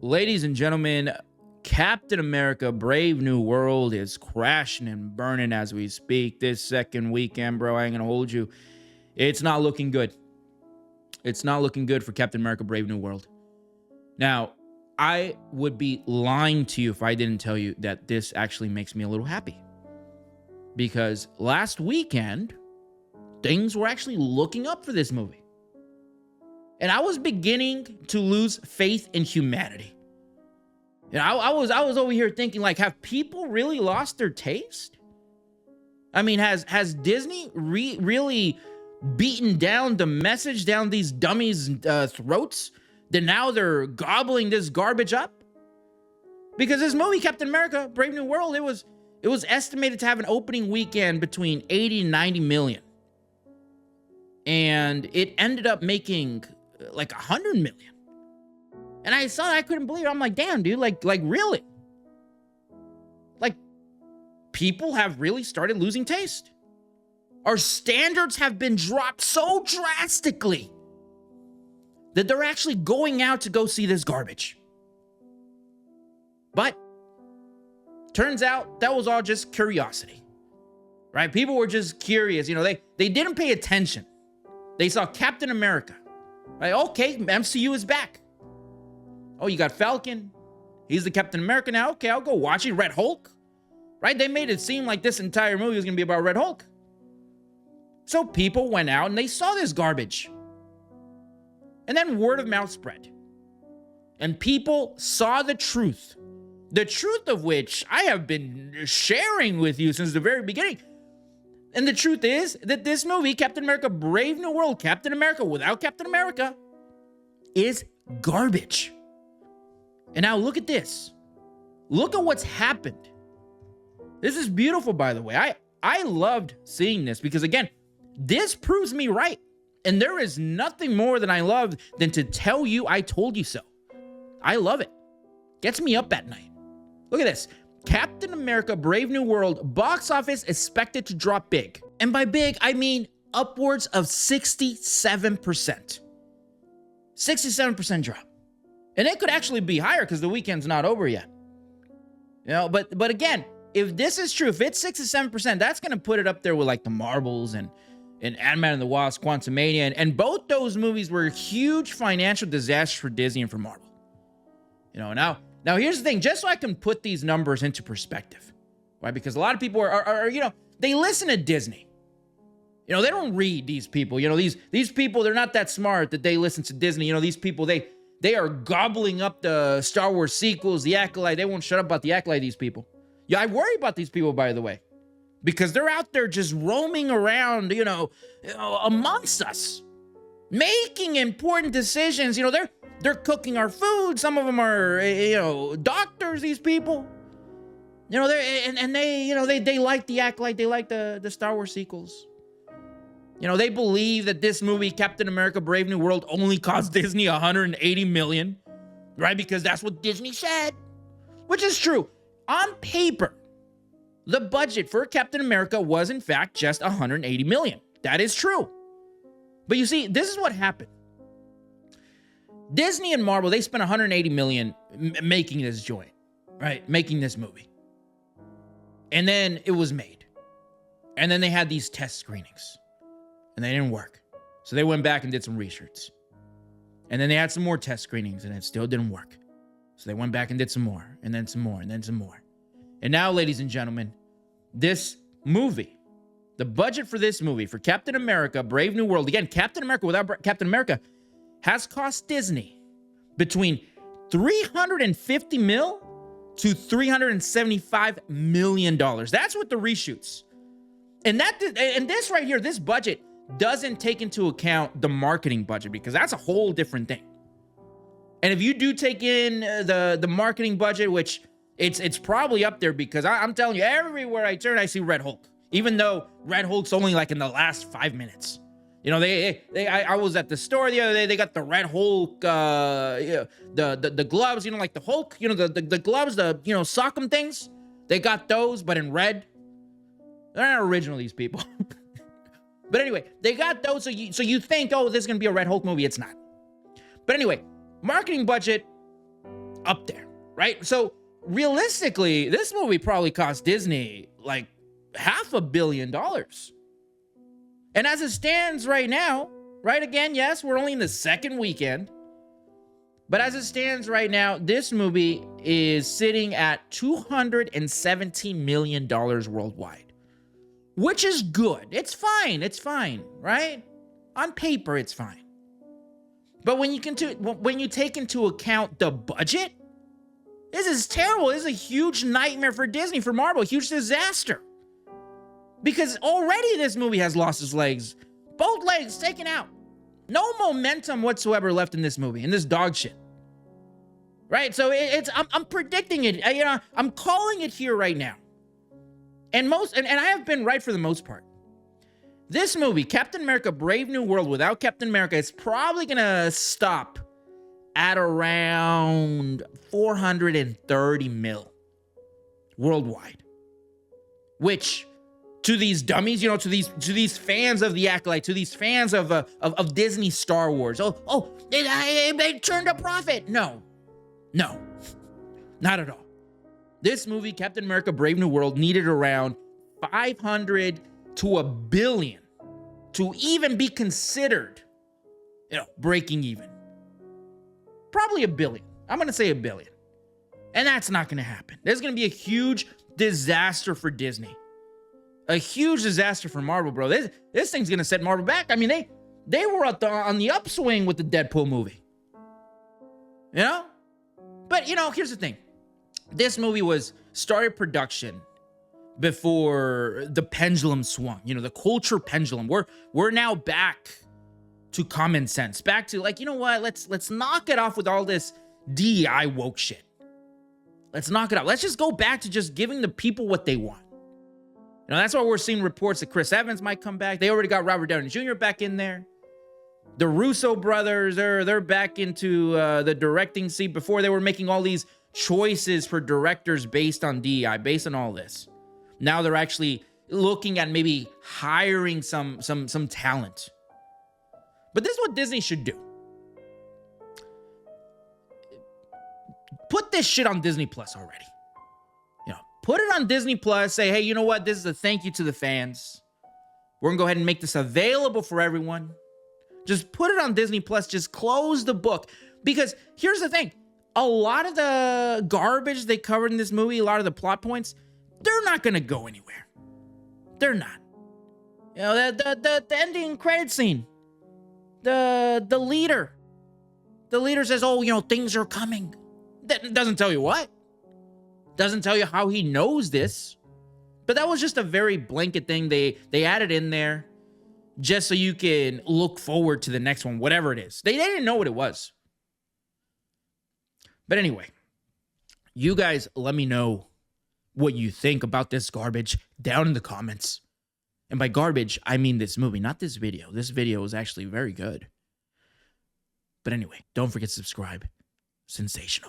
Ladies and gentlemen, Captain America Brave New World is crashing and burning as we speak. This second weekend, bro, I ain't gonna hold you. It's not looking good. It's not looking good for Captain America Brave New World. Now, I would be lying to you if I didn't tell you that this actually makes me a little happy. Because last weekend, things were actually looking up for this movie. And I was beginning to lose faith in humanity. And I was over here thinking, like, have people really lost their taste? I mean, has Disney really beaten down the message down these dummies' throats that now they're gobbling this garbage up? Because this movie, Captain America, Brave New World, it was estimated to have an opening weekend between 80 and 90 million. And it ended up making like 100 million. And I saw that, I couldn't believe it. I'm like, damn, dude, like really? Like, people have really started losing taste. Our standards have been dropped so drastically that they're actually going out to go see this garbage. But turns out that was all just curiosity, right? People were just curious. You know, they didn't pay attention. They saw Captain America, right? Okay, MCU is back. Oh, you got Falcon. He's the Captain America now. Okay, I'll go watch it. Red Hulk, right? They made it seem like this entire movie was going to be about Red Hulk. So people went out and they saw this garbage. And then word of mouth spread. And people saw the truth of which I have been sharing with you since the very beginning. And the truth is that this movie, Captain America Brave New World, Captain America without Captain America, is garbage. And now look at this. Look at what's happened. This is beautiful, by the way. I loved seeing this because, again, this proves me right. And there is nothing more than I love than to tell you I told you so. I love it. Gets me up at night. Look at this. Captain America Brave New World box office expected to drop big. And by big, I mean upwards of 67%. 67% drop. And it could actually be higher because the weekend's not over yet. You know, but again, if this is true, if it's 67%, that's going to put it up there with like the Marvels and Ant-Man and the Wasp, Quantumania. And both those movies were huge financial disasters for Disney and for Marvel. You know, now here's the thing, just so I can put these numbers into perspective, right? Because a lot of people are you know, they listen to Disney. You know, they don't read these people. You know, these people, they're not that smart that they listen to Disney. You know, these people, they are gobbling up the Star Wars sequels, the Acolyte. They won't shut up about the Acolyte, these people. Yeah, I worry about these people, by the way, because they're out there just roaming around, you know, amongst us, making important decisions. You know, they're cooking our food. Some of them are, you know, doctors, these people. You know, they like the Acolyte. They like the Star Wars sequels. You know, they believe that this movie, Captain America Brave New World, only cost Disney $180 million, right? Because that's what Disney said, which is true. On paper, the budget for Captain America was, in fact, just $180 million. That is true. But you see, this is what happened. Disney and Marvel, they spent $180 million making this joint, right? Making this movie. And then it was made. And then they had these test screenings. And they didn't work. So they went back and did some reshoots. And then they had some more test screenings and it still didn't work. So they went back and did some more, and then some more, and then some more. And now, ladies and gentlemen, this movie, the budget for this movie, for Captain America, Brave New World, again, Captain America without Captain America, has cost Disney between $350 million to $375 million. That's with the reshoots. And this right here, this budget doesn't take into account the marketing budget, because that's a whole different thing. And if you do take in the marketing budget, which it's probably up there, because I'm telling you, everywhere I turn, I see Red Hulk. Even though Red Hulk's only like in the last 5 minutes. You know, I was at the store the other day. They got the Red Hulk, the gloves. You know, like the Hulk. You know, the gloves, the sock'em things. They got those, but in red. They're not original, these people. But anyway, they got those. So you think, oh, this is gonna be a Red Hulk movie? It's not. But anyway, marketing budget up there, right? So realistically, this movie probably cost Disney like $500 million. And as it stands right now, right, again, yes, we're only in the second weekend, but as it stands right now, this movie is sitting at $217 million worldwide, which is good. It's fine, right? On paper, it's fine. But when you take into account the budget, this is terrible. This is a huge nightmare for Disney, for Marvel, a huge disaster. Because already this movie has lost its legs. Both legs taken out. No momentum whatsoever left in this movie, in this dog shit. Right? So I'm predicting it. I'm calling it here right now. And I have been right for the most part. This movie, Captain America: Brave New World, without Captain America, it's probably gonna stop at around 430 mil worldwide. Which, to these dummies, to these fans of the Acolyte, to these fans of Disney Star Wars, they turned a profit. No, not at all. This movie, Captain America: Brave New World, needed around 500 to $1 billion to even be considered, breaking even. Probably $1 billion. I'm gonna say $1 billion, and that's not gonna happen. There's gonna be a huge disaster for Disney. A huge disaster for Marvel, bro. This thing's gonna set Marvel back. I mean, they were on the upswing with the Deadpool movie. But here's the thing. This movie started production before the pendulum swung. The culture pendulum. We're now back to common sense. Back to let's knock it off with all this DEI woke shit. Let's knock it off. Let's just go back to just giving the people what they want. That's why we're seeing reports that Chris Evans might come back. They already got Robert Downey Jr. back in there. The Russo brothers, they're back into the directing seat. Before, they were making all these choices for directors based on DEI, based on all this. Now they're actually looking at maybe hiring some talent. But this is what Disney should do. Put this shit on Disney Plus already. Put it on Disney Plus. Say, hey, you know what? This is a thank you to the fans. We're going to go ahead and make this available for everyone. Just put it on Disney Plus. Just close the book. Because here's the thing. A lot of the garbage they covered in this movie, a lot of the plot points, they're not going to go anywhere. They're not. The ending credit scene. The leader. The leader says, things are coming. That doesn't tell you what. Doesn't tell you how he knows this. But that was just a very blanket thing they added in there just so you can look forward to the next one, whatever it is. They didn't know what it was. But anyway, you guys let me know what you think about this garbage down in the comments. And by garbage, I mean this movie, not this video. This video is actually very good. But anyway, don't forget to subscribe. Sensational.